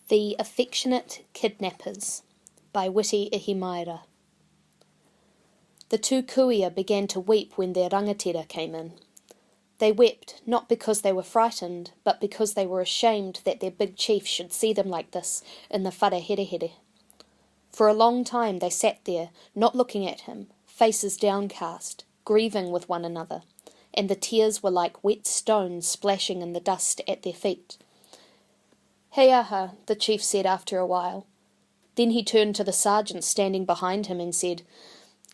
The Affectionate Kidnappers by Witi Ihimaera. The two kuia began to weep when their rangatira came in. They wept not because they were frightened, but because they were ashamed that their big chief should see them like this in the whare here. For a long time they sat there, not looking at him, faces downcast, grieving with one another, and the tears were like wet stones splashing in the dust at their feet. "Hei aha," the chief said after a while. Then he turned to the sergeant standing behind him and said,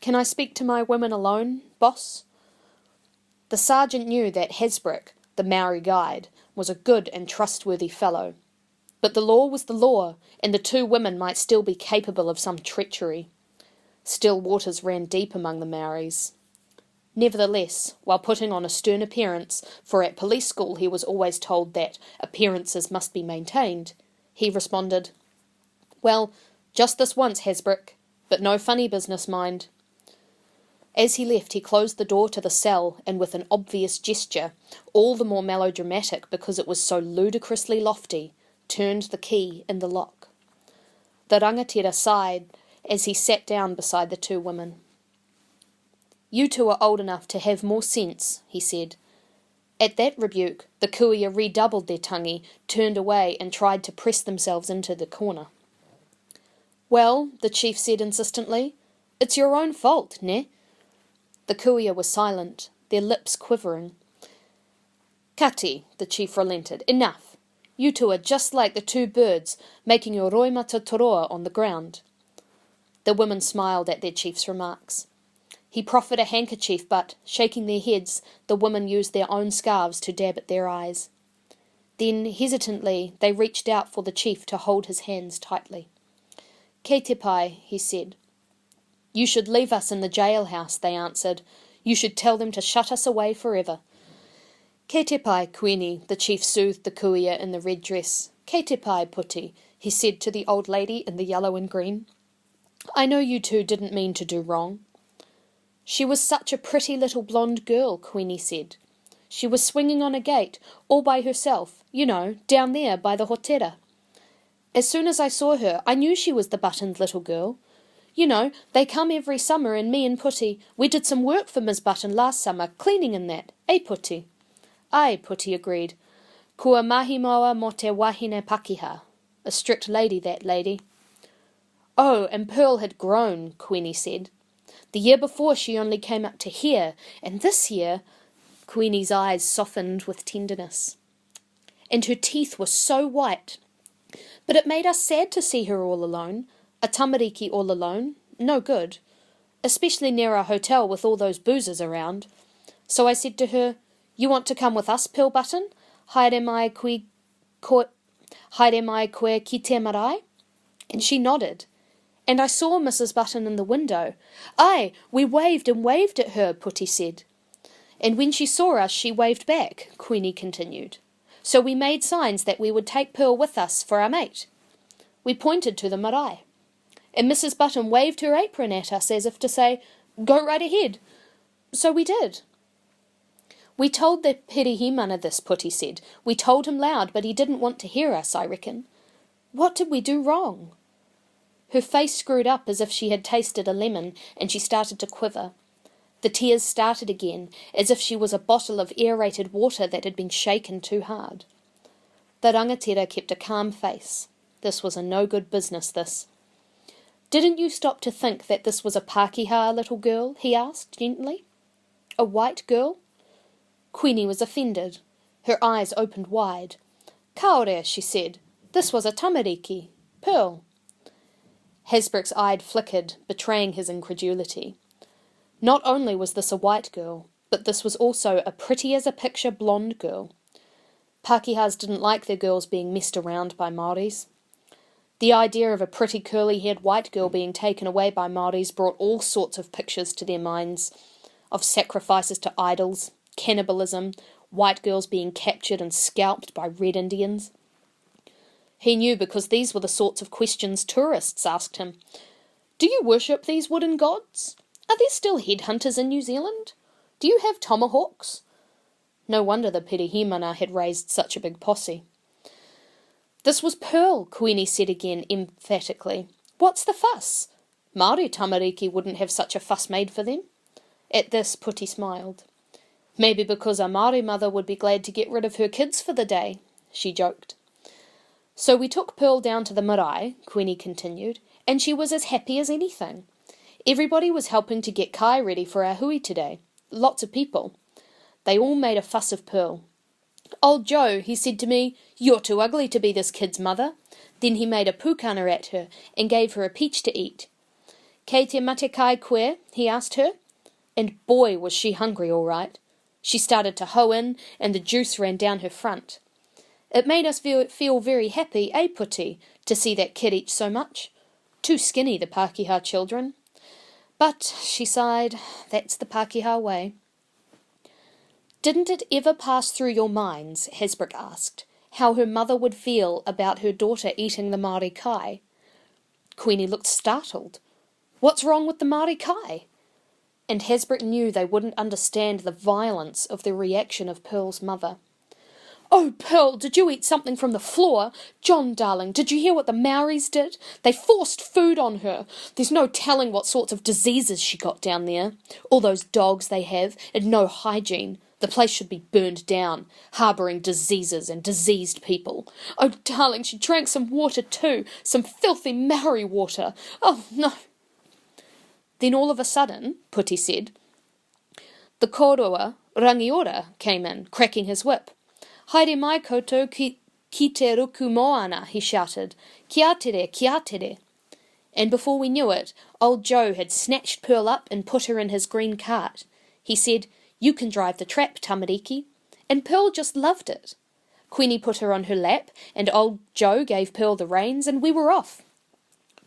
"Can I speak to my women alone, boss?" The sergeant knew that Hasbrook, the Maori guide, was a good and trustworthy fellow. But the law was the law, and the two women might still be capable of some treachery. Still waters ran deep among the Maoris. Nevertheless, while putting on a stern appearance, for at police school he was always told that appearances must be maintained, he responded, "Well, just this once, Hasbrook, but no funny business, mind." As he left, he closed the door to the cell, and with an obvious gesture, all the more melodramatic because it was so ludicrously lofty, turned the key in the lock. The rangatira sighed as he sat down beside the two women. "You two are old enough to have more sense," he said. At that rebuke, the kuia redoubled their tangi, turned away, and tried to press themselves into the corner. "Well," the chief said insistently, "it's your own fault, ne?" The kuia were silent, their lips quivering. "Kati," the chief relented, "enough. You two are just like the two birds, making your roimata toroa on the ground." The women smiled at their chief's remarks. He proffered a handkerchief, but, shaking their heads, the women used their own scarves to dab at their eyes. Then, hesitantly, they reached out for the chief to hold his hands tightly. "Kei te pai," he said. "You should leave us in the jailhouse," they answered. "You should tell them to shut us away forever." "Kei te pai, Queenie," the chief soothed the kuia in the red dress. "Kei te pai, Puti," he said to the old lady in the yellow and green. "I know you two didn't mean to do wrong." "She was such a pretty little blonde girl," Queenie said. "She was swinging on a gate, all by herself, you know, down there by the hotera. As soon as I saw her, I knew she was the Button's little girl. You know, they come every summer, and me and Puti, we did some work for Miss Button last summer, cleaning and that, eh, Puti?" "Aye," Puti agreed. "Kua mahi moa mo te wahine pakiha. A strict lady, that lady." "Oh, and Pearl had grown," Queenie said. "The year before she only came up to here, and this year—" Queenie's eyes softened with tenderness. "And her teeth were so white. But it made us sad to see her all alone. A tamariki all alone. No good. Especially near our hotel with all those boozers around. So I said to her, 'You want to come with us, Pearl Button? Haere mai koe ki te marae?' And she nodded. And I saw Mrs. Button in the window. Aye, we waved and waved at her," Puti said. "And when she saw us, she waved back," Queenie continued. "So we made signs that we would take Pearl with us for our mate. We pointed to the marae. And Mrs. Button waved her apron at us as if to say, 'Go right ahead.' So we did." "We told the pirihimana this," Puti said. "We told him loud, but he didn't want to hear us, I reckon. What did we do wrong?" Her face screwed up as if she had tasted a lemon, and she started to quiver. The tears started again, as if she was a bottle of aerated water that had been shaken too hard. The rangatira kept a calm face. This was a no-good business, this. "Didn't you stop to think that this was a Pākehā little girl?" he asked gently. "A white girl?" Queenie was offended. Her eyes opened wide. "Kaore," she said. "This was a tamariki. Pearl." Hasbrook's eye flickered, betraying his incredulity. Not only was this a white girl, but this was also a pretty-as-a-picture blonde girl. Pākehās didn't like their girls being messed around by Māoris. The idea of a pretty curly-haired white girl being taken away by Māoris brought all sorts of pictures to their minds, of sacrifices to idols, cannibalism, white girls being captured and scalped by red Indians. He knew because these were the sorts of questions tourists asked him. "Do you worship these wooden gods? Are there still headhunters in New Zealand? Do you have tomahawks?" No wonder the pirihimana had raised such a big posse. This was Pearl, Queenie said again emphatically. What's the fuss? Māori tamariki wouldn't have such a fuss made for them. At this, Puti smiled. Maybe because a Māori mother would be glad to get rid of her kids for the day, she joked. So we took Pearl down to the marae, Queenie continued, and she was as happy as anything. Everybody was helping to get kai ready for our hui today. Lots of people. They all made a fuss of Pearl. Old Joe, he said to me, "You're too ugly to be this kid's mother." Then he made a pūkana at her and gave her a peach to eat. "Kei te mate kai koe?" he asked her. And boy, was she hungry all right. She started to hoe in, and the juice ran down her front. It made us feel very happy, Puti, to see that kid eat so much. Too skinny, the Pākehā children. But, she sighed, that's the Pākehā way. Didn't it ever pass through your minds, Hasbrook asked, how her mother would feel about her daughter eating the Māori kai? Queenie looked startled. What's wrong with the Māori kai? And Hasbrook knew they wouldn't understand the violence of the reaction of Pearl's mother. Oh, Pearl, did you eat something from the floor? John, darling, did you hear what the Maoris did? They forced food on her. There's no telling what sorts of diseases she got down there. All those dogs they have, and no hygiene. The place should be burned down, harbouring diseases and diseased people. Oh, darling, she drank some water too, some filthy Maori water. Oh, no. Then all of a sudden, Puti said, the kōrua Rangiora came in, cracking his whip. Haere mai koutou ki te ruku moana, he shouted. Kia tere, kia tere. And before we knew it, old Joe had snatched Pearl up and put her in his green cart. He said, you can drive the trap, tamariki. And Pearl just loved it. Queenie put her on her lap, and old Joe gave Pearl the reins, and we were off.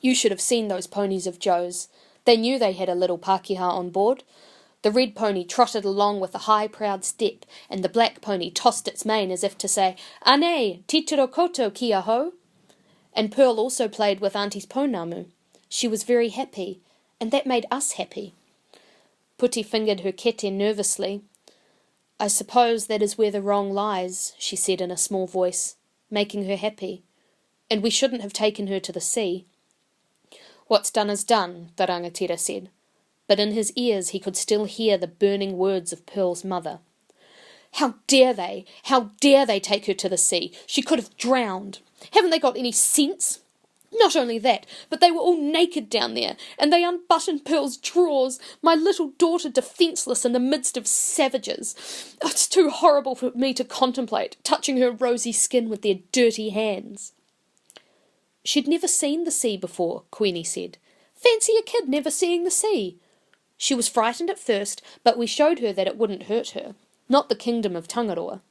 You should have seen those ponies of Joe's. They knew they had a little Pākehā on board. The red pony trotted along with a high, proud step, and the black pony tossed its mane as if to say, Ane, titiro koto kia ho. And Pearl also played with Auntie's pounamu. She was very happy, and that made us happy. Puti fingered her kete nervously. I suppose that is where the wrong lies, she said in a small voice, making her happy. And we shouldn't have taken her to the sea. What's done is done, the rangatira said. But in his ears he could still hear the burning words of Pearl's mother. How dare they? How dare they take her to the sea? She could have drowned. Haven't they got any sense? Not only that, but they were all naked down there, and they unbuttoned Pearl's drawers, my little daughter defenceless in the midst of savages. Oh, it's too horrible for me to contemplate, touching her rosy skin with their dirty hands. She'd never seen the sea before, Queenie said. Fancy a kid never seeing the sea. She was frightened at first, but we showed her that it wouldn't hurt her. Not the kingdom of Tangaroa.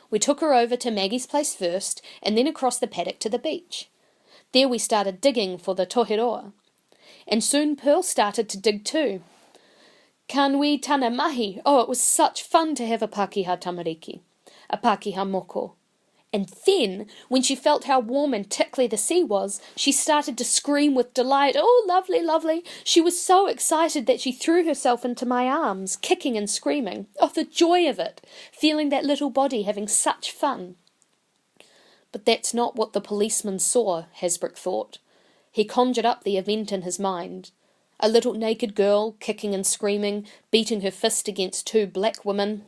We took her over to Maggie's place first, and then across the paddock to the beach. There we started digging for the toheroa. And soon Pearl started to dig too. Kanui tana mahi. Oh, it was such fun to have a Pākehā tamariki. A Pākehā moko. And then, when she felt how warm and tickly the sea was, she started to scream with delight. Oh, lovely, lovely. She was so excited that she threw herself into my arms, kicking and screaming. Oh, the joy of it, feeling that little body having such fun. But that's not what the policeman saw, Hasbrook thought. He conjured up the event in his mind. A little naked girl, kicking and screaming, beating her fist against two black women.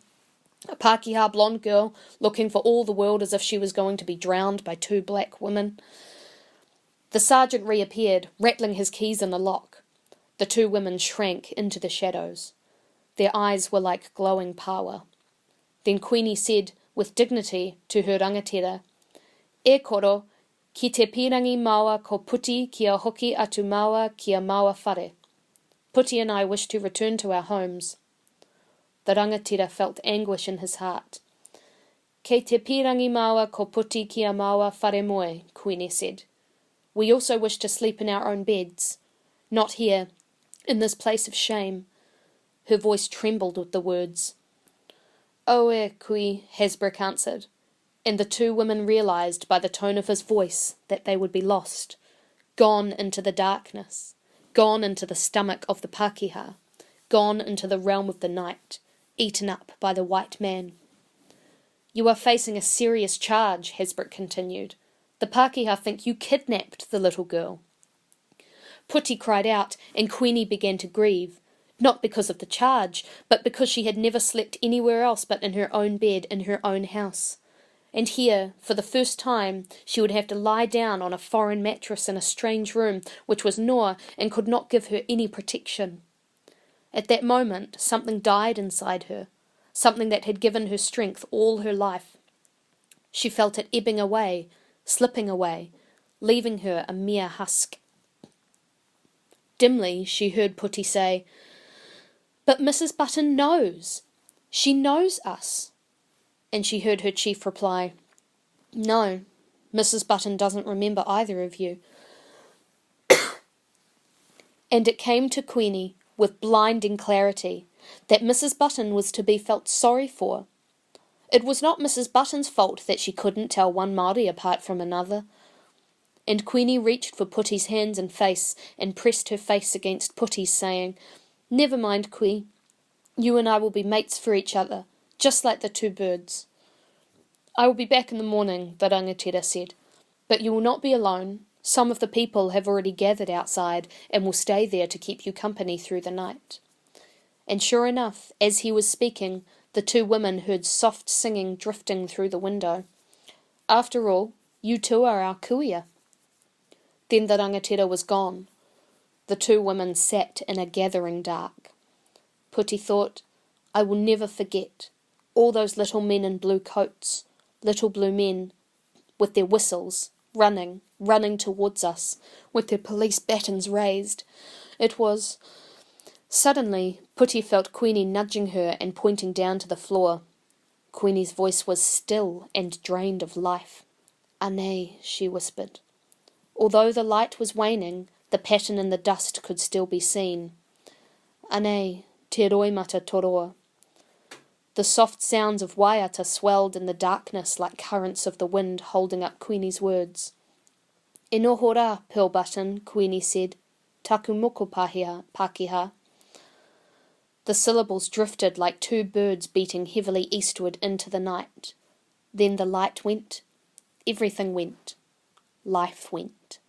A Pākehā blonde girl, looking for all the world as if she was going to be drowned by two black women. The sergeant reappeared, rattling his keys in the lock. The two women shrank into the shadows. Their eyes were like glowing paua. Then Queenie said, with dignity, to her rangatira, E koro, ki te pirangi maua ko Puti kia hoki atu maua kia maua whare. Puti and I wish to return to our homes. The rangatira felt anguish in his heart. Kei te pirangi maua ko Puti kia maua whare moe, Queenie said. We also wish to sleep in our own beds. Not here, in this place of shame. Her voice trembled with the words. Oe kui, Hasbrook answered, and the two women realised by the tone of his voice that they would be lost, gone into the darkness, gone into the stomach of the Pākehā, gone into the realm of the night, eaten up by the white man. You are facing a serious charge, Hasbrook continued. The Pākehā think you kidnapped the little girl." Puti cried out, and Queenie began to grieve, not because of the charge, but because she had never slept anywhere else but in her own bed in her own house. And here, for the first time, she would have to lie down on a foreign mattress in a strange room which was noa and could not give her any protection. At that moment, something died inside her, something that had given her strength all her life. She felt it ebbing away, slipping away, leaving her a mere husk. Dimly she heard Puti say, "But Mrs. Button knows. She knows us." And she heard her chief reply, "No, Mrs. Button doesn't remember either of you." And it came to Queenie with blinding clarity that Mrs. Button was to be felt sorry for. It was not Mrs. Button's fault that she couldn't tell one Māori apart from another. And Queenie reached for Puti's hands and face and pressed her face against Puti's, saying, "Never mind, Kui. You and I will be mates for each other, just like the two birds." "I will be back in the morning," the rangatira said. "But you will not be alone. Some of the people have already gathered outside and will stay there to keep you company through the night." And sure enough, as he was speaking, the two women heard soft singing drifting through the window. "After all, you two are our kuia." Then the rangatira was gone. The two women sat in a gathering dark. Puti thought, "I will never forget all those little men in blue coats, little blue men, with their whistles, running towards us, with their police batons raised. It was—" Suddenly, Puti felt Queenie nudging her and pointing down to the floor. Queenie's voice was still and drained of life. "Ane," she whispered. Although the light was waning, the pattern in the dust could still be seen. "Ane, te roimata toroa." The soft sounds of waiata swelled in the darkness like currents of the wind holding up Queenie's words. "E noho rā, Pearl Button," Queenie said. "Taku moko Pākehā." The syllables drifted like two birds beating heavily eastward into the night. Then the light went. Everything went. Life went.